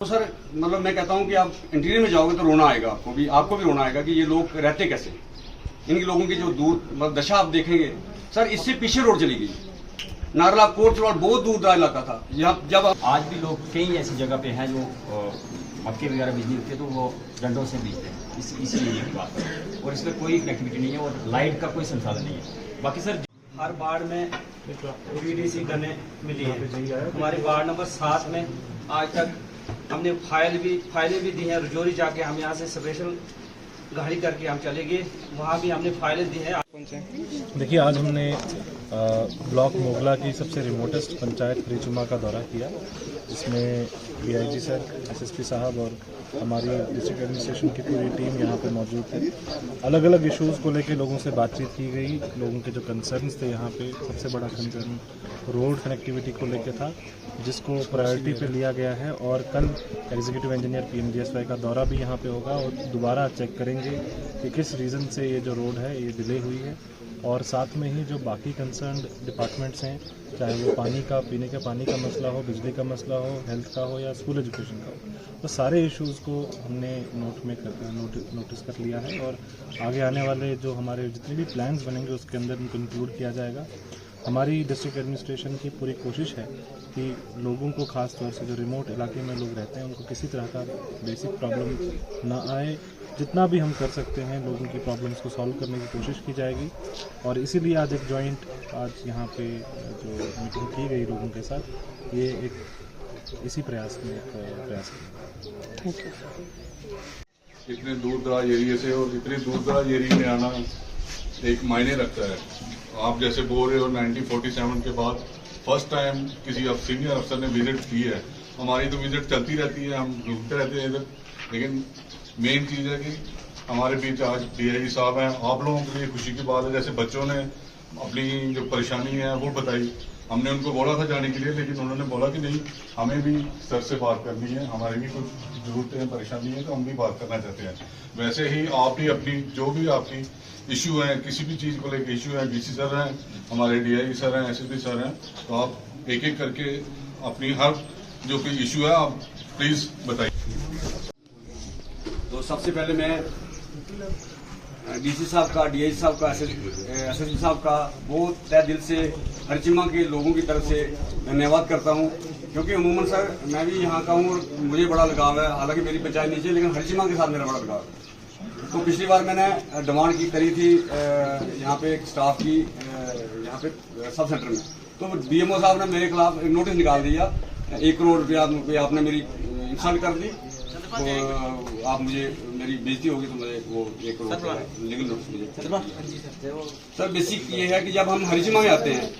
तो सर मतलब मैं कहता हूं कि आप इंटीरियर में जाओगे तो रोना आएगा, आपको भी रोना आएगा कि ये लोग रहते कैसे। इनके लोगों की जो दूर मतलब दशा आप देखेंगे सर, इससे पीछे रोड चली गई। नारला कोट रोड बहुत दूर दराज इलाका था। जब आज भी लोग कई ऐसी जगह पे हैं जो मक्के वगैरह बिजली होती है तो वो डंडों से बीजते हैं इसी एरिया की बात है। और इसमें कोई कनेक्टिविटी नहीं है और लाइट का कोई संसाधन नहीं है। बाकी सर हर वार्ड में पीडीसी गनें मिली है। हमारे वार्ड नंबर 7 में आज तक हमने फाइलें भी दी हैं। रजौरी जाके हम यहाँ से स्पेशल गाड़ी करके हम चले गए, वहाँ भी हमने फाइलें दी हैं। देखिए, आज हमने ब्लॉक मोगला की सबसे रिमोटेस्ट पंचायत खरीचुमा का दौरा किया। इसमें डीआईजी सर, एसएसपी साहब और हमारी डिस्ट्रिक्ट एडमिनिस्ट्रेशन की पूरी टीम यहाँ पे मौजूद थी। अलग अलग इश्यूज़ को लेकर लोगों से बातचीत की गई। लोगों के जो कंसर्न्स थे, यहाँ पे सबसे बड़ा कंसर्न रोड कनेक्टिविटी को लेकर था, जिसको प्रायोरिटी पे लिया गया है। और कल एग्जीक्यूटिव इंजीनियर पीएमजीएसवाई का दौरा भी यहाँ पे होगा और दोबारा चेक करेंगे कि किस रीज़न से ये जो रोड है ये डिले हुई है। और साथ में ही जो बाकी कंसर्न डिपार्टमेंट्स हैं, चाहे वो पानी का, पीने के पानी का मसला हो, बिजली का मसला हो, हेल्थ का हो या स्कूल एजुकेशन का हो, तो सारे इश्यूज़ को हमने नोटिस कर लिया है। और आगे आने वाले जो हमारे जितने भी प्लान्स बनेंगे उसके अंदर इनको इंक्लूड किया जाएगा। हमारी डिस्ट्रिक्ट एडमिनिस्ट्रेशन की पूरी कोशिश है कि लोगों को, ख़ास तौर से जो रिमोट इलाके में लोग रहते हैं, उनको किसी तरह का बेसिक प्रॉब्लम ना आए। जितना भी हम कर सकते हैं लोगों की प्रॉब्लम्स को सॉल्व करने की कोशिश की जाएगी। और इसीलिए आज एक जॉइंट यहाँ पे जो मीटिंग की गई लोगों के साथ, ये एक इसी प्रयास में प्रयास किया। Thank you. इतने दूर दराज एरिया से और इतने दूर दराज एरिया में आना एक मायने रखता है। आप जैसे बोल रहे हो 1947 के बाद फर्स्ट टाइम किसी सीनियर अफसर ने विजिट की है। हमारी तो विजिट चलती रहती है, हम घूमते रहते हैं इधर, लेकिन मेन चीज़ है कि हमारे बीच आज डीआईजी साहब हैं। आप लोगों के लिए खुशी की बात है, जैसे बच्चों ने अपनी जो परेशानी है वो बताई। हमने उनको बोला था जाने के लिए, लेकिन उन्होंने बोला कि नहीं, हमें भी सर से बात करनी है, हमारी भी कुछ जरूरतें परेशानी है तो हम भी बात करना चाहते हैं। वैसे ही आप भी अपनी जो भी आपकी इशू है, किसी भी चीज़ को लेकर इशू है, डीसी सर हैं, हमारे डीआईजी सर हैं, एसएसपी सर हैं, तो आप एक एक करके अपनी हर जो कोई इशू है आप प्लीज़ बताइए। तो सबसे पहले मैं डीसी साहब का, डीआईजी साहब का, एसएसपी साहब का बहुत तहे दिल से हरचिमा के लोगों की तरफ से धन्यवाद करता हूं। क्योंकि अमूमन सर मैं भी यहाँ का हूँ और मुझे बड़ा लगाव है, हालांकि मेरी पंचायत नीचे, लेकिन हरचिमा के साथ मेरा बड़ा लगाव है। तो पिछली बार मैंने डिमांड करी थी यहाँ पे एक स्टाफ की, यहाँ पे सब सेंटर में, तो डीएमओ साहब ने मेरे खिलाफ एक नोटिस निकाल दिया। 1 करोड़ रुपया आपने मेरी इंसल्ट कर दी, तो आप मुझे, मेरी बेइज्जती होगी तो मुझे वो 1 करोड़ लीगल नोटिस मुझे। सर बेसिक ये है कि जब हम हरिचिमा में आते हैं,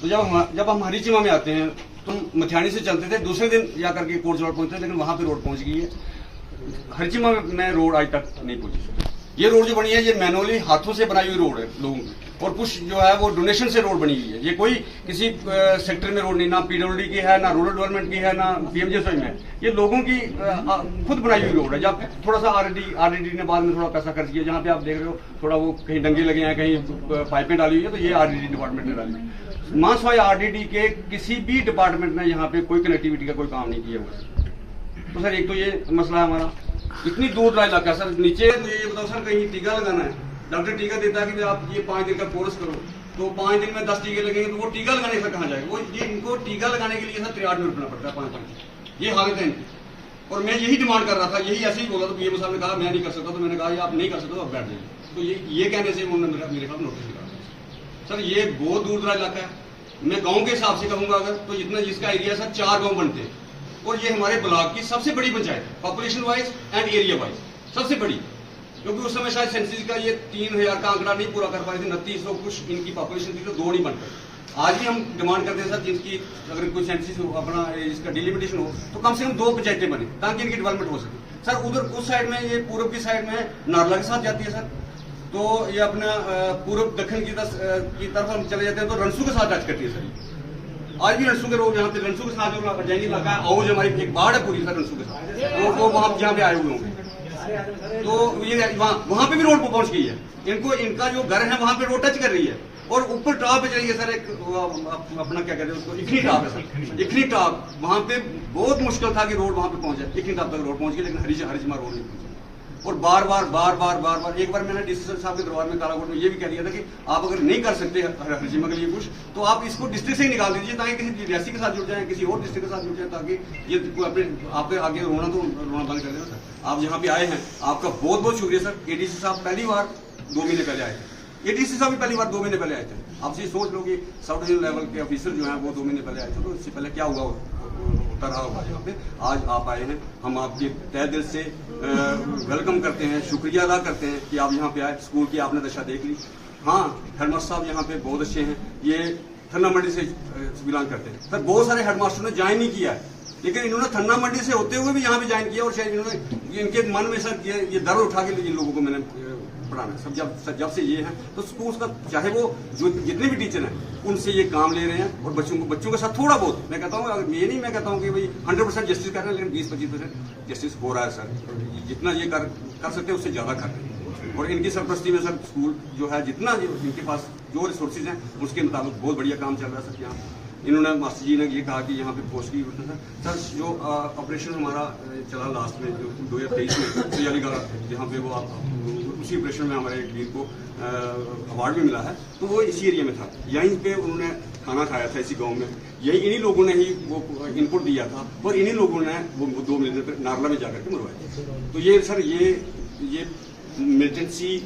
तो जब हम हरिचिमा में आते हैं तो मथियानी से चलते थे, दूसरे दिन जाकर के कोर्ट रोड पहुंचते थे, लेकिन वहां पे रोड पहुंच गई है। हरिचिमा में रोड आज तक नहीं पहुंची। ये रोड जो बनी है ये मैनुअली हाथों से बनाई हुई रोड है लोगों की, और कुछ जो है वो डोनेशन से रोड बनी हुई है। ये कोई किसी सेक्टर में रोड नहीं, ना पीडब्ल्यूडी की है, ना रूरल डेवलपमेंट की है, ना पीएमजीएसवाई में। ये लोगों की खुद बनाई हुई रोड है। जब थोड़ा सा आरडीडी ने बाद में थोड़ा पैसा खर्च किया, जहाँ पे आप देख रहे हो थोड़ा वो कहीं डंगे लगे हैं, कहीं पाइपें डाली हुई है, तो ये आरडीडी डिपार्टमेंट ने डाली। मानसवाई आरडीडी के किसी भी डिपार्टमेंट ने यहाँ पे कोई कनेक्टिविटी का कोई काम नहीं किया हुआ। तो सर एक तो ये मसला है हमारा, इतनी दूर का इलाका सर। नीचे मुझे ये बताओ सर, कहीं टीका लगाना है, डॉक्टर टीका देता है कि आप ये 5 दिन का कोर्स करो, तो 5 दिन में 10 टीके लगेंगे, तो वो टीका लगाने से कहाँ जाएगा? वो ये इनको टीका लगाने के लिए सर 63 में रुकना पड़ता है 5 ये हालत है इनकी। और मैं यही डिमांड कर रहा था, यही ऐसे ही बोला, तो पीएम साहब ने कहा मैं नहीं कर सकता, तो मैंने कहा आप नहीं कर सकते तो आप बैठ जाइए। तो ये कहने से उन्होंने मेरे खिलाफ नोटिस निकाला। सर ये बहुत दूर दराज इलाका है। मैं गाँव के हिसाब से कहूँगा अगर, तो इतना जिसका एरिया सर 4 गाँव बनते हैं, और ये हमारे ब्लॉक की सबसे बड़ी पंचायत है, population wise and area wise सबसे बड़ी। क्योंकि उस समय शायद सेंसिस का ये 3000 का आंकड़ा नहीं पूरा कर पाए थे, 2900 कुछ इनकी पॉपुलेशन थी, तो 2 नहीं बन पाए। आज भी हम डिमांड करते हैं सर, जिसकी अगर कोई सेंसिस अपना इसका डिलिमिटेशन हो, तो कम से कम 2 पंचायतें बने ताकि इनकी डेवलपमेंट हो सके। सर उधर उस साइड में, ये पूर्व की साइड में नारला के साथ जाती है सर, तो ये अपना पूर्व दक्षिण की तरफ हम चले जाते हैं तो रनसू के साथ टच करती है सर। आज भी रनसू के रोड, यहाँ पे रनसू के साथ जो जैनी इलाका है, और हमारी एक बाढ़ है पूरी सर रनसू के साथ, वो वहाँ जहाँ पे आए हुए होंगे, तो ये वहाँ पे भी रोड पहुंच गई है। इनका जो घर है वहाँ पे रोड टच कर रही है, और ऊपर टॉप पे चलिए सर, एक अपना क्या कहते हैं उसको, इखनी टॉप है सर, इखनी टॉप, वहाँ पे बहुत मुश्किल था कि रोड वहाँ पे पहुँच जाए, इखनी टॉप तक रोड पहुँच गई, लेकिन हरिचिमा रोड नहीं पहुँची। और बार बार एक बार मैंने डीसी साहब के दरबार में कालाकोट में ये भी कह दिया था कि आप अगर नहीं कर सकते हरिचिमा के लिए कुछ, तो आप इसको डिस्ट्रिक्ट से ही निकाल दीजिए, ताकि किसी रियासी के साथ जुड़ जाए, किसी और डिस्ट्रिक्ट के साथ जुड़ जाए, ताकि ये अपने आपके आगे रोना बंद कर देना सर। आप यहाँ पे आए हैं, आपका बहुत बहुत शुक्रिया सर। एडीसी साहब पहली बार 2 महीने पहले आए थे, एडीसी साहब भी पहली बार 2 महीने पहले आए थे। आपसे सोच लो कि सब डिवीजन लेवल के ऑफिसर जो है वो 2 महीने पहले आए थे, तो इससे पहले क्या हुआ होता रहा होगा यहाँ पे। आज आप आए हैं, हम आपके तहे दिल से वेलकम करते हैं, शुक्रिया अदा करते हैं कि आप यहाँ पे आए। स्कूल की आपने दशा देख ली। हाँ, हेडमास्टर साहब यहाँ पे बहुत अच्छे हैं, ये थन्ना मंडी से बिलोंग करते हैं सर। बहुत सारे हेडमास्टर ने ज्वाइन नहीं किया है, लेकिन इन्होंने थन्ना मंडी से होते हुए भी यहाँ पे ज्वाइन किया, और शायद इन्होंने इनके मन में सर ये दर्द उठा के इन लोगों को मैंने पढ़ाना सब जब से ये हैं, तो स्कूल का चाहे वो जो जितने भी टीचर हैं उनसे ये काम ले रहे हैं, और बच्चों के साथ थोड़ा बहुत, मैं कहता हूँ ये नहीं मैं कहता हूँ कि भाई 100% जस्टिस कर रहे हैं, लेकिन 20-25% जस्टिस हो रहा है सर। जितना ये कर सकते हैं उससे ज्यादा कर रहे हैं, और इनकी सरपरस्ती में सर स्कूल जो है, जितना इनके पास जो रिसोर्सेज हैं उसके मुताबिक बहुत बढ़िया काम चल रहा है सर। यहाँ इन्होंने मास्टर जी ने ये कहा कि यहाँ पे पोस्ट की सर जो ऑपरेशन हमारा चला लास्ट में जो 2023 में सियाली का, जहाँ पे वो उसी ऑपरेशन में हमारे वीर को अवार्ड भी मिला है, तो वो इसी एरिया में था। यहीं पे उन्होंने खाना खाया था इसी गांव में, यही इन्हीं लोगों ने ही वो इनपुट दिया था, और इन्हीं लोगों ने वो 2 महीने पर नारला में जाकर के मरवाया। तो ये सर ये मिलिटेंसी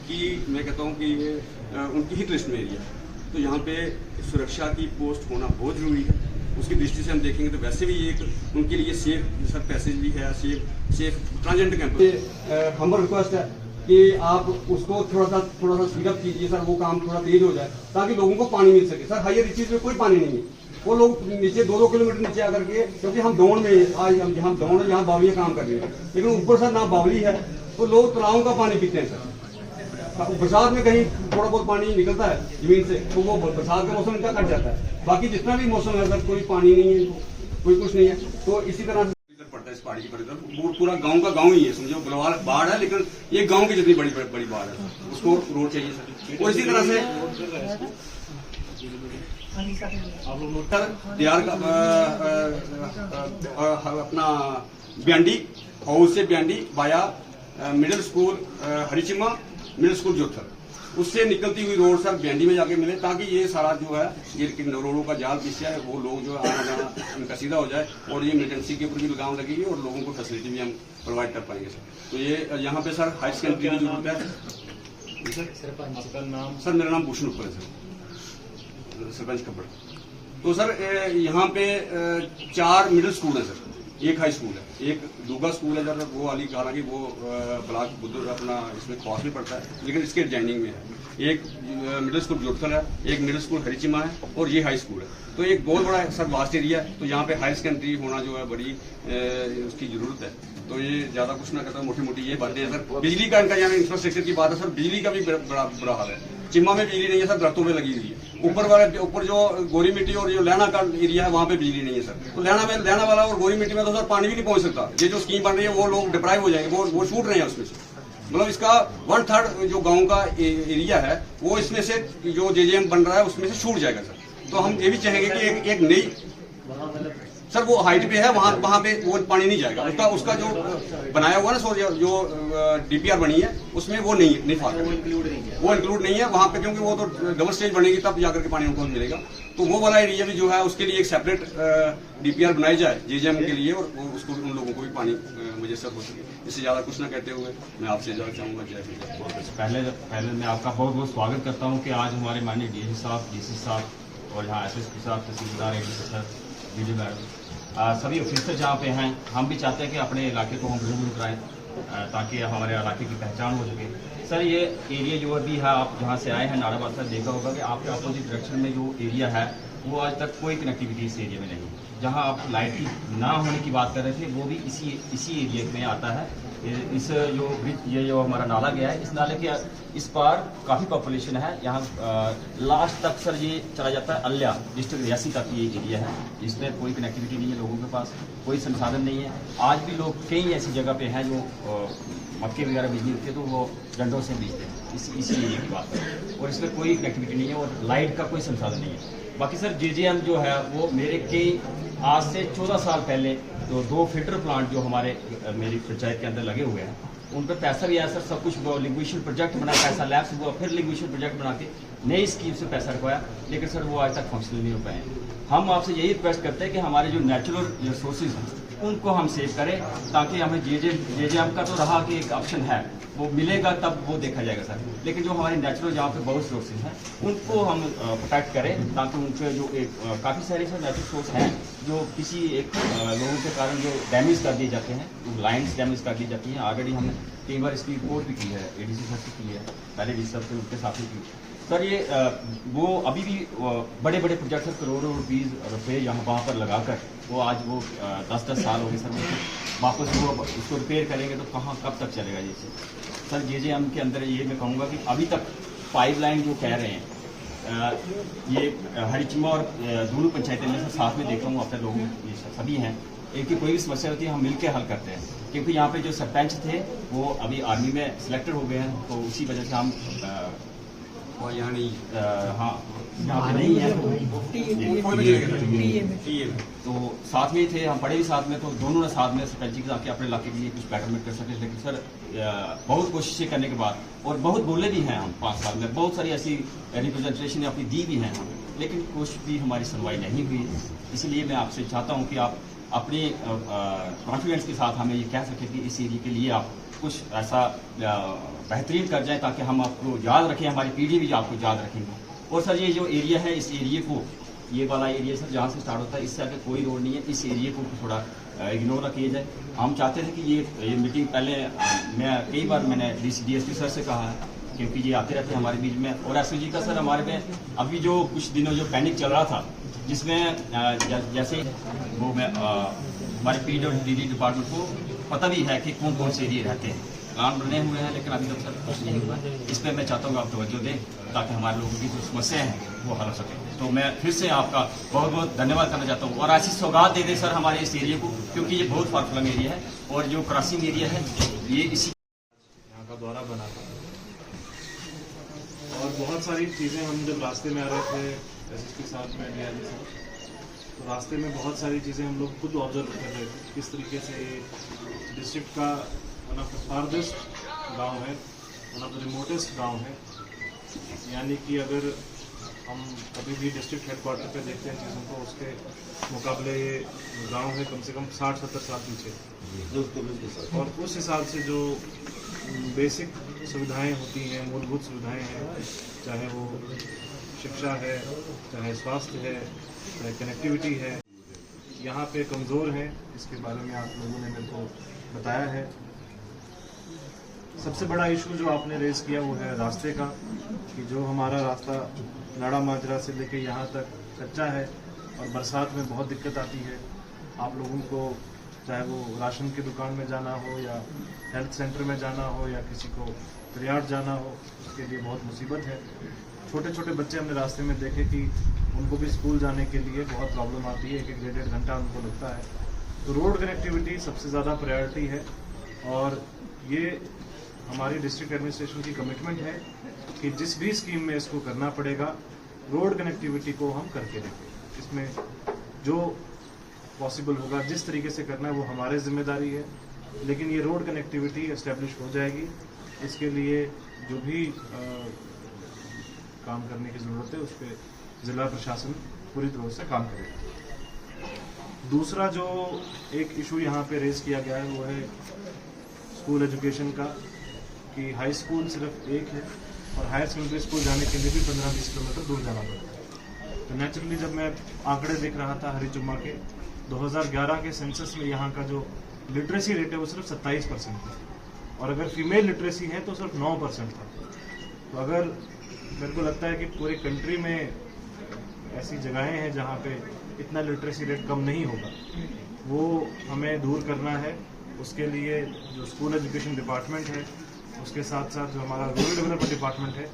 की मैं कहता हूँ कि ये उनकी हिट लिस्ट में एरिया है, तो यहाँ पे सुरक्षा की पोस्ट होना बहुत जरूरी है। उसकी दृष्टि से हम देखेंगे तो वैसे भी एक उनके लिए सेफ सर पैसेज भी है, सेफ ट्रांजिट कैंप। हमारा रिक्वेस्ट है कि आप उसको थोड़ा सा स्पीडअप कीजिए सर, वो काम थोड़ा तेज हो जाए ताकि लोगों को पानी मिल सके सर। हायर रीचेज में कोई पानी नहीं है, वो लोग नीचे 2-2 किलोमीटर नीचे आकर के, क्योंकि हम दौड़ में आज हम जहाँ दौड़ यहाँ बावलियाँ काम कर रही हैं, लेकिन ऊपर सर ना बावली है, तो लोग तालाबों का पानी पीते हैं सर। बरसात में कहीं थोड़ा बहुत पानी निकलता है जमीन से, तो वो बरसात का मौसम इनका कट जाता है। बाकी जितना भी मौसम है अगर कोई पानी नहीं है, कोई कुछ नहीं है, तो इसी तरह से पड़ता है इस पहाड़ी की परिधर। पूरा गांव का गांव ही है, समझो बाढ़ है, लेकिन ये गांव की जितनी बड़ी बाढ़ है उसको रोड चाहिए सर। और इसी तरह से दियार का अपना ब्यांडी हाउस से Byandi via middle school Harichima middle school Jothar, उससे निकलती हुई रोड सर ब्यांडी में जाके मिले, ताकि ये सारा जो है ये रोडों का जाल बिछा है, वो लोग जो है आना जाना इनका सीधा हो जाए, और ये मिलिटेंसी के ऊपर भी लगाम लगेगी, और लोगों को फैसिलिटी भी हम प्रोवाइड कर पाएंगे सर। तो ये यहाँ पे सर हाई सेकेंडरी की जरूरत है सर। मेरा नाम भूषण ऊपर है सर, सरपंच कब्बड़। तो सर यहाँ पे 4 मिडिल स्कूल है सर, 1 हाई स्कूल है, एक दूगा स्कूल है सर, वो वाली हालांकि वो ब्लॉक बुद्धर अपना इसमें खौस भी पड़ता है, लेकिन इसके जॉइनिंग में है। एक मिडिल स्कूल जोटखल है, एक मिडिल स्कूल हरिचिमा है, और ये हाई स्कूल है। तो एक बहुत बड़ा सर वास्ट एरिया है, तो यहाँ पे हाई सेकेंडरी होना जो है बड़ी उसकी जरूरत है। तो ये ज्यादा कुछ ना कहता, मोटी मोटी ये बातें हैं सर। बिजली का इनका यहाँ इंफ्रास्ट्रक्चर की बात है सर, बिजली का भी बड़ा बुरा हाल है। चिम्मा में बिजली नहीं है सर, दरख्तों में लगी हुई है। ऊपर जो गोरी मिट्टी और जो लैना का एरिया है वहाँ पे बिजली नहीं है सर। तो लैना वाला और गोरी मिट्टी में तो सर पानी भी नहीं पहुंच सकता। ये जो स्कीम बन रही है वो लोग डिप्राइव हो जाएंगे, वो छूट रहे हैं उसमें से। मतलब इसका 1/3 जो गांव का एरिया है वो इसमें से जो जेजेएम बन रहा है उसमें से छूट जाएगा सर। तो हम ये भी चाहेंगे कि एक नई सर वो हाइट पे है, वहाँ पे वो पानी नहीं जाएगा। उसका जो बनाया हुआ ना जो डीपीआर बनी है उसमें वो नहीं फाका, वो इंक्लूड नहीं है वहाँ पे, क्योंकि वो तो डबल स्टेज बनेगी तब जाकर के पानी उनको मिलेगा। तो वो वाला एरिया भी जो है उसके लिए एक सेपरेट डीपीआर बनाई जाए जेजेएम के लिए, और उसको उन लोगों को भी पानी मुयसर हो सके। इससे ज्यादा कुछ ना कहते हुए मैं आपसे इजाजत चाहूंगा। जय हिंद। पहले मैं आपका बहुत बहुत स्वागत करता हूँ कि आज हमारे माननीय डीसी साहब, डीसी साहब और यहाँ एसएसपी साहब, तहसीलदार, एडीसी सर, बीडी मैडम, सभी ऑफिसर जहाँ पे हैं, हम भी चाहते हैं कि अपने इलाके को हम विजिट कराएं ताकि हमारे इलाके की पहचान हो सके। सर ये एरिया जो अभी है, आप जहाँ से आए हैं नाराबाद सर, देखा होगा कि आपके अपोजिट डायरेक्शन में जो एरिया है वो आज तक कोई कनेक्टिविटी इस एरिया में नहीं। जहाँ आप लाइट की ना होने की बात कर रहे थे वो भी इसी एरिया में आता है। इस जो ब्रिज ये जो हमारा नाला गया है, इस नाले के इस पार काफ़ी पॉपुलेशन है। यहाँ लास्ट तक सर ये चला जाता है अल्या डिस्ट्रिक्ट रियासी तक ये एरिया है, जिसमें कोई कनेक्टिविटी नहीं है, लोगों के पास कोई संसाधन नहीं है। आज भी लोग कई ऐसी जगह पे हैं जो मक्के वगैरह बिजली होती है तो वो डंडों से बीजते हैं। इसी एरिया की बात है, और इसमें कोई कनेक्टिविटी नहीं है और लाइट का कोई संसाधन नहीं है। बाकी सर JJM जो है वो मेरे कई आज से 14 साल पहले तो 2 फिल्टर प्लांट जो हमारे मेरी पंचायत के अंदर लगे हुए हैं, उन पर पैसा भी आया सर, सब कुछ लिंग्विशियल प्रोजेक्ट बना, पैसा लैब्स हुआ, फिर लिंग्विशियल प्रोजेक्ट बना के नई स्कीम से पैसा रखवाया, लेकिन सर वो आज तक फंक्शनल नहीं हो पाए। हम आपसे यही रिक्वेस्ट करते हैं कि हमारे जो नेचुरल रिसोर्सेज हैं उनको हम सेव करें, ताकि हमें JJM का तो रहा कि एक ऑप्शन है, वो मिलेगा तब वो देखा जाएगा सर, लेकिन जो हमारे नेचुरल जहाँ पे बहुत सोर्सेज हैं उनको हम प्रोटेक्ट करें, ताकि उनके जो एक काफ़ी सारे सर नेचुरल सोर्स हैं जो किसी एक लोगों के कारण जो डैमेज कर दिए जाते हैं, लाइन्स डैमेज कर दी जाती हैं। ऑलरेडी हमने कई बार इसकी रिपोर्ट भी की है, ADC सर से की है, पहले डी सर से उनके साथ ही की सर। ये वो अभी भी बड़े बड़े प्रोजेक्ट सर करोड़ों रुपये यहाँ वहाँ पर लगाकर वो आज वो 10-10 साल हो गए सर, वो वापस वो उसको रिपेयर करेंगे तो कहाँ कब तक चलेगा ये सर। JJM के अंदर ये मैं कहूँगा कि अभी तक पाइपलाइन जो कह रहे हैं ये हरिचिमा और दोनों पंचायतें में से साथ में देख रहा हूँ, अपने लोग ये सभी हैं, इनकी कोई भी समस्या होती है हम मिलकर हल करते हैं, क्योंकि यहाँ पे जो सरपंच थे वो अभी आर्मी में सिलेक्टेड हो गए हैं, तो उसी वजह से हम और यहाँ नहीं हाँ यहाँ पे नहीं है तो साथ में ही थे, हम पढ़े भी साथ में, तो दोनों ने साथ में सरपंची के आके अपने इलाके के लिए कुछ बेटरमेंट कर सके। लेकिन सर बहुत कोशिशें करने के बाद और बहुत बोले भी हैं हम 5 साल में, बहुत सारी ऐसी रिप्रेजेंटेशन अपनी दी भी हैं हम, लेकिन कुछ भी हमारी सुनवाई नहीं हुई। इसलिए मैं आपसे चाहता हूँ कि आप अपने कॉन्फिडेंस के साथ हमें ये कह सकें कि इस एरिया के लिए आप कुछ ऐसा बेहतरीन कर जाएं ताकि हम आपको याद रखें, हमारी पीढ़ी भी आपको याद रखेंगे। और सर ये जो एरिया है, इस एरिया को, ये वाला एरिया सर जहाँ से स्टार्ट होता है, इससे आगे कोई रोड नहीं है, इस एरिया को थोड़ा इग्नोर ना किया जाए। हम चाहते थे कि ये मीटिंग पहले मैं कई बार मैंने DSP सर से कहा है, क्योंकि ये आते रहते हैं हमारे बीच में, और SOG का सर हमारे में अभी जो कुछ दिनों जो पैनिक चल रहा था, जिसमें जैसे वो मैं हमारे PWD डिपार्टमेंट को पता भी है कि कौन कौन से एरिया रहते हैं, प्लान बने हुए हैं, लेकिन अभी तक सर कुछ नहीं हुआ। इस पर मैं चाहता हूँ आप तवज्जो दें ताकि हमारे लोगों की जो समस्याएं हैं वो हल हो सके। तो मैं फिर से आपका बहुत बहुत धन्यवाद करना चाहता हूँ, और ऐसी सौगात दे दें सर हमारे इस एरिया को, क्योंकि ये बहुत फार-फ्लंग एरिया है और जो क्रॉसिंग एरिया है ये इसी यहाँ का दौरा बना था, और बहुत सारी चीज़ें हम जब रास्ते में आ रहे थे SSP साहब में DRG साहब, तो रास्ते में बहुत सारी चीज़ें हम लोग खुद ऑब्जर्व कर रहे थे, किस तरीके से डिस्ट्रिक्ट का वन ऑफ द फार्देस्ट गाँव है, वन ऑफ द रिमोटेस्ट गाँव है। यानी कि अगर हम कभी भी डिस्ट्रिक्ट हेडक्वार्टर पे देखते हैं चीज़ों को, उसके मुकाबले ये गांव है कम से कम 60-70 साल पीछे, और उस हिसाब से जो बेसिक सुविधाएं होती हैं, मूलभूत सुविधाएं हैं, चाहे वो शिक्षा है, चाहे स्वास्थ्य है, चाहे कनेक्टिविटी है, यहाँ पे कमज़ोर है। इसके बारे में आप लोगों ने मेरे को बताया है। सबसे बड़ा इशू जो आपने रेज किया वो है रास्ते का, कि जो हमारा रास्ता नाड़ा माजरा से लेके यहाँ तक कच्चा है और बरसात में बहुत दिक्कत आती है। आप लोगों को चाहे वो राशन की दुकान में जाना हो या हेल्थ सेंटर में जाना हो या किसी को प्रयाग जाना हो, उसके लिए बहुत मुसीबत है। छोटे छोटे बच्चे हमने रास्ते में देखे कि उनको भी स्कूल जाने के लिए बहुत प्रॉब्लम आती है, 1-1.5 घंटा उनको लगता है। तो रोड कनेक्टिविटी सबसे ज़्यादा प्रायोरिटी है, और ये हमारी डिस्ट्रिक्ट एडमिनिस्ट्रेशन की कमिटमेंट है कि जिस भी स्कीम में इसको करना पड़ेगा, रोड कनेक्टिविटी को हम करके देंगे। इसमें जो पॉसिबल होगा, जिस तरीके से करना है वो हमारी जिम्मेदारी है, लेकिन ये रोड कनेक्टिविटी एस्टेब्लिश हो जाएगी। इसके लिए जो भी काम करने की ज़रूरत है उस पर ज़िला प्रशासन पूरी तरह से काम करेगा। दूसरा जो एक इशू यहाँ पे रेज किया गया है वो है स्कूल एजुकेशन का, कि हाई स्कूल सिर्फ एक है और हायर सेकेंडरी स्कूल जाने के लिए भी 15-20 किलोमीटर दूर जाना पड़ता है। तो नेचुरली जब मैं आंकड़े देख रहा था हरिचुम्मा के 2011 के सेंसस में, यहाँ का जो लिटरेसी रेट है वो सिर्फ 27% था, और अगर फीमेल लिटरेसी है तो सिर्फ 9% था। तो अगर मेरे को लगता है कि पूरे कंट्री में ऐसी जगहें हैं जहाँ पे इतना लिटरेसी रेट कम नहीं होगा, वो हमें दूर करना है। उसके लिए जो स्कूल एजुकेशन डिपार्टमेंट है, उसके साथ साथ जो हमारा रूरल डेवलपमेंट डिपार्टमेंट है,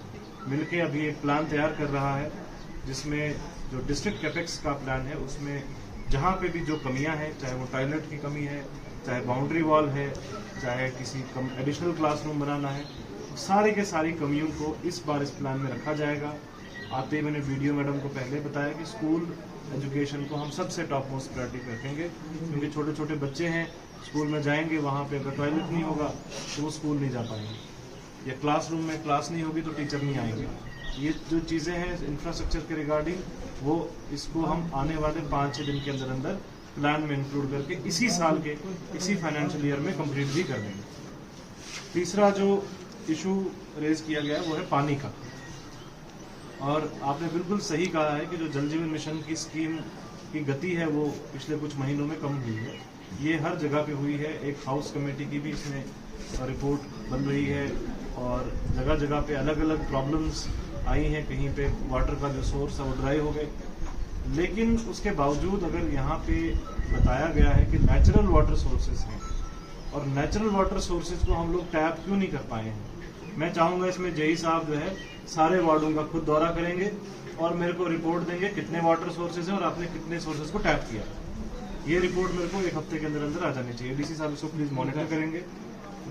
मिलके अभी एक प्लान तैयार कर रहा है, जिसमें जो डिस्ट्रिक्ट कैपेक्स का प्लान है उसमें जहाँ पे भी जो कमियां हैं, चाहे वो टॉयलेट की कमी है, चाहे बाउंड्री वॉल है, चाहे किसी एडिशनल क्लासरूम बनाना है, सारी के सारी कमियों को इस बार इस प्लान में रखा जाएगा। आते ही मैंने वीडियो मैडम को पहले बताया कि स्कूल एजुकेशन को हम सबसे टॉप मोस्ट प्रायोरिटी रखेंगे, क्योंकि छोटे छोटे बच्चे हैं, स्कूल में जाएंगे, वहाँ पे अगर टॉयलेट नहीं होगा तो वो स्कूल नहीं जा पाएंगे, या क्लासरूम में क्लास नहीं होगी तो टीचर नहीं आएंगे। ये जो चीज़ें हैं इंफ्रास्ट्रक्चर के रिगार्डिंग, वो इसको हम आने वाले 5-6 दिन के अंदर अंदर प्लान में इंक्लूड करके इसी साल के इसी फाइनेंशियल ईयर में कंप्लीट भी कर देंगे। तीसरा जो इशू रेज किया गया है वो है पानी का, और आपने बिल्कुल सही कहा है कि जो जल जीवन मिशन की स्कीम की गति है वो पिछले कुछ महीनों में कम हुई है। ये हर जगह पे हुई है। एक हाउस कमेटी की भी इसमें रिपोर्ट बन रही है, और जगह जगह पे अलग अलग प्रॉब्लम्स आई हैं। कहीं पे वाटर का जो सोर्स है वो ड्राई हो गए, लेकिन उसके बावजूद अगर यहाँ पे बताया गया है कि नेचुरल वाटर सोर्सेज हैं, और नेचुरल वाटर सोर्सेज को हम लोग टैप क्यों नहीं कर पाए हैं। मैं चाहूँगा इसमें जेई साहब जो है सारे वार्डों का खुद दौरा करेंगे और मेरे को रिपोर्ट देंगे कितने वाटर सोर्सेज हैं और आपने कितने सोर्सेज को टैप किया। ये रिपोर्ट मेरे को 1 हफ्ते के अंदर अंदर आ जानी चाहिए। डीसी साहब इसको प्लीज मॉनिटर करेंगे,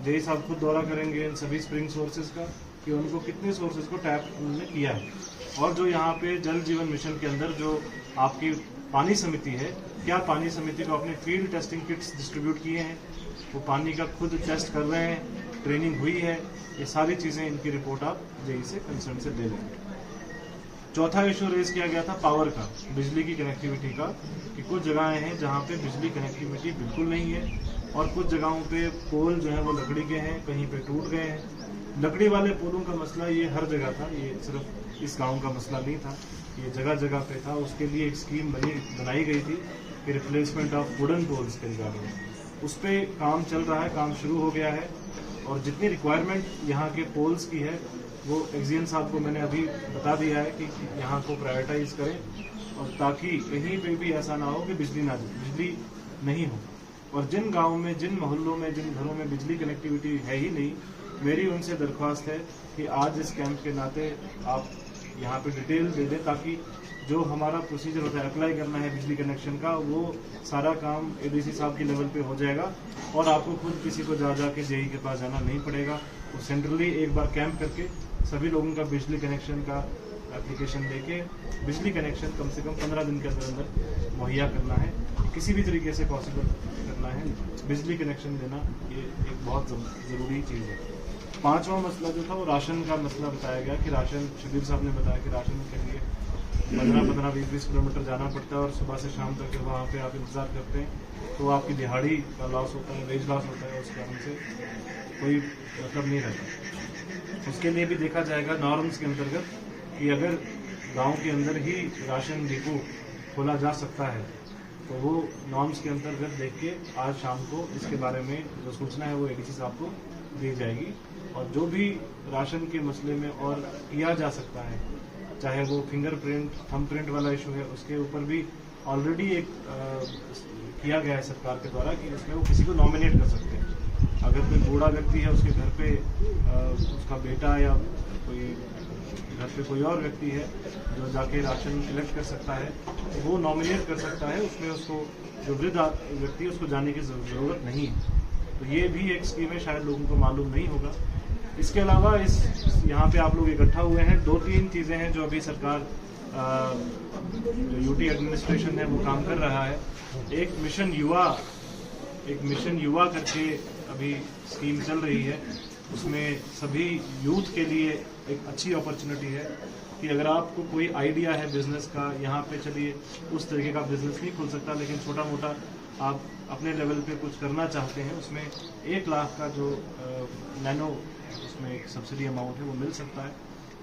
जेई साहब खुद दौरा करेंगे इन सभी स्प्रिंग सोर्सेज का कि उनको कितने सोर्सेज को टैप उन्होंने किया है। और जो यहाँ पे जल जीवन मिशन के अंदर जो आपकी पानी समिति है, क्या पानी समिति को अपने फील्ड टेस्टिंग किट्स डिस्ट्रीब्यूट किए हैं, वो पानी का खुद टेस्ट कर रहे हैं, ट्रेनिंग हुई है, ये सारी चीज़ें इनकी रिपोर्ट आप जेई से कंसर्न से ले लेंगे। चौथा इशू रेज किया गया था पावर का, बिजली की कनेक्टिविटी का, कि कुछ जगहें हैं जहाँ पे बिजली कनेक्टिविटी बिल्कुल नहीं है, और कुछ जगहों पे पोल जो है वो लकड़ी के हैं, कहीं पे टूट गए हैं। लकड़ी वाले पोलों का मसला ये हर जगह था, ये सिर्फ इस गांव का मसला नहीं था, ये जगह जगह पे था। उसके लिए एक स्कीम बनाई गई थी कि रिप्लेसमेंट ऑफ वुडन पोल्स के रिगार्डिंग, उस पर काम चल रहा है, काम शुरू हो गया है। और जितनी रिक्वायरमेंट यहाँ के पोल्स की है वो एक्जियन साहब को मैंने अभी बता दिया है कि यहाँ को प्रायोरिटाइज करें, और ताकि कहीं पे भी ऐसा ना हो कि बिजली नहीं हो। और जिन गाँव में, जिन मोहल्लों में, जिन घरों में बिजली कनेक्टिविटी है ही नहीं, मेरी उनसे दरख्वास्त है कि आज इस कैंप के नाते आप यहाँ पे डिटेल दे दें, ताकि जो हमारा प्रोसीजर होता है अप्लाई करना है बिजली कनेक्शन का, वो सारा काम एडीसी साहब के लेवल पे हो जाएगा, और आपको खुद किसी को जा के जेई के पास जाना नहीं पड़ेगा। वो सेंट्रली एक बार कैंप करके सभी लोगों का बिजली कनेक्शन का एप्लीकेशन लेके बिजली कनेक्शन कम से कम 15 दिन के अंदर अंदर मुहैया करना है, किसी भी तरीके से पॉसिबल करना है। बिजली कनेक्शन देना ये एक बहुत ज़रूरी चीज़ है। पांचवा मसला जो था वो राशन का मसला बताया गया कि राशन, शबीर साहब ने बताया कि राशन के लिए 15-20 किलोमीटर जाना पड़ता है, और सुबह से शाम तक वहाँ पे आप इंतज़ार करते हैं तो आपकी दिहाड़ी का लॉस होता है, वेज लॉस होता है, उस कारण से कोई मतलब नहीं रहता। उसके लिए भी देखा जाएगा नॉर्म्स के अंतर्गत कि अगर गांव के अंदर ही राशन डिपो खोला जा सकता है तो वो नॉर्म्स के अंतर्गत देख के आज शाम को इसके बारे में जो सूचना है वो एडीसी साहब को दी जाएगी। और जो भी राशन के मसले में और किया जा सकता है, चाहे वो फिंगरप्रिंट, थंबप्रिंट वाला इशू है, उसके ऊपर भी ऑलरेडी एक किया गया है सरकार के द्वारा कि इसमें वो किसी को नॉमिनेट कर सकते हैं। अगर कोई बूढ़ा व्यक्ति है, उसके घर पे उसका बेटा या कोई घर पे कोई और व्यक्ति है जो जाके राशन कलेक्ट कर सकता है, वो नॉमिनेट कर सकता है, उसमें उसको जो वृद्ध व्यक्ति है उसको जाने की ज़रूरत नहीं है। तो ये भी एक स्कीम है, शायद लोगों को मालूम नहीं होगा। इसके अलावा इस यहाँ पे आप लोग इकट्ठा हुए हैं, 2-3 चीज़ें हैं जो अभी सरकार जो यूटी एडमिनिस्ट्रेशन है वो काम कर रहा है। एक मिशन युवा करके अभी स्कीम चल रही है, उसमें सभी यूथ के लिए एक अच्छी अपॉर्चुनिटी है कि अगर आपको कोई आइडिया है बिजनेस का, यहाँ पे चलिए उस तरीके का बिजनेस नहीं खुल सकता, लेकिन छोटा मोटा आप अपने लेवल पे कुछ करना चाहते हैं, उसमें 1 लाख का जो नैनो उसमें एक सब्सिडी अमाउंट है वो मिल सकता है।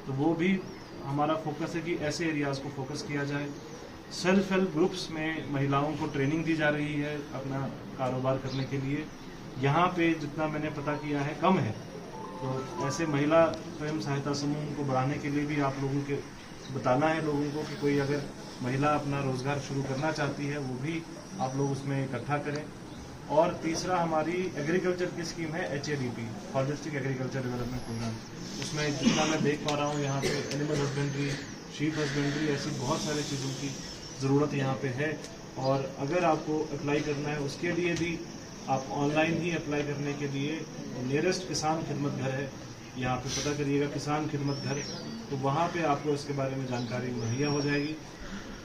तो वो भी हमारा फोकस है कि ऐसे एरियाज़ को फोकस किया जाए। सेल्फ हेल्प ग्रुप्स में महिलाओं को ट्रेनिंग दी जा रही है अपना कारोबार करने के लिए। यहाँ पे जितना मैंने पता किया है कम है, तो ऐसे महिला स्वयं सहायता समूह को बढ़ाने के लिए भी आप लोगों के बताना है लोगों को कि कोई अगर महिला अपना रोजगार शुरू करना चाहती है वो भी आप लोग उसमें इकट्ठा करें। और तीसरा हमारी एग्रीकल्चर की स्कीम है HADP, holistic agriculture development programme. उसमें जितना मैं देख पा रहा हूँ यहाँ पे एनिमल हस्बेंड्री, शीप हस्बेंड्री, ऐसी बहुत सारी चीज़ों की ज़रूरत यहाँ पे है। और अगर आपको अप्लाई करना है उसके लिए भी आप ऑनलाइन ही अप्लाई करने के लिए नियरेस्ट किसान खिदमत घर है यहाँ पे पता करिएगा किसान खिदमत घर, तो वहाँ पे आपको इसके बारे में जानकारी मुहैया हो जाएगी।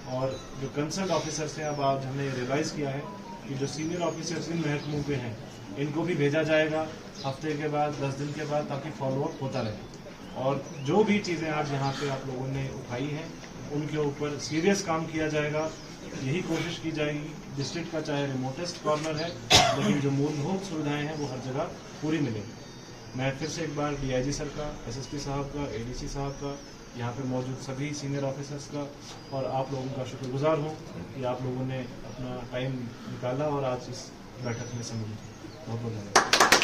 और जो कंसर्न ऑफिसर्स हैं, अब आज हमने रिवाइज किया है कि जो सीनियर ऑफिसर्स इन महकमों पे हैं इनको भी भेजा जाएगा हफ्ते के बाद, 10 दिन के बाद, ताकि फॉलोअप होता रहे। और जो भी चीज़ें आज यहाँ पे आप लोगों ने उठाई हैं उनके ऊपर सीरियस काम किया जाएगा। यही कोशिश की जाएगी डिस्ट्रिक्ट का चाहे रिमोटेस्ट कॉर्नर है, लेकिन जो मूलभूत सुविधाएं हैं वो हर जगह पूरी मिलेंगी। मैं फिर से एक बार डीआईजी सर का, एसएसपी साहब का, एडीसी साहब का, यहाँ पे मौजूद सभी सीनियर ऑफिसर्स का और आप लोगों का शुक्रगुजार हूँ कि आप लोगों ने अपना टाइम निकाला और आज इस बैठक में सम्मिलित। बहुत बहुत धन्यवाद।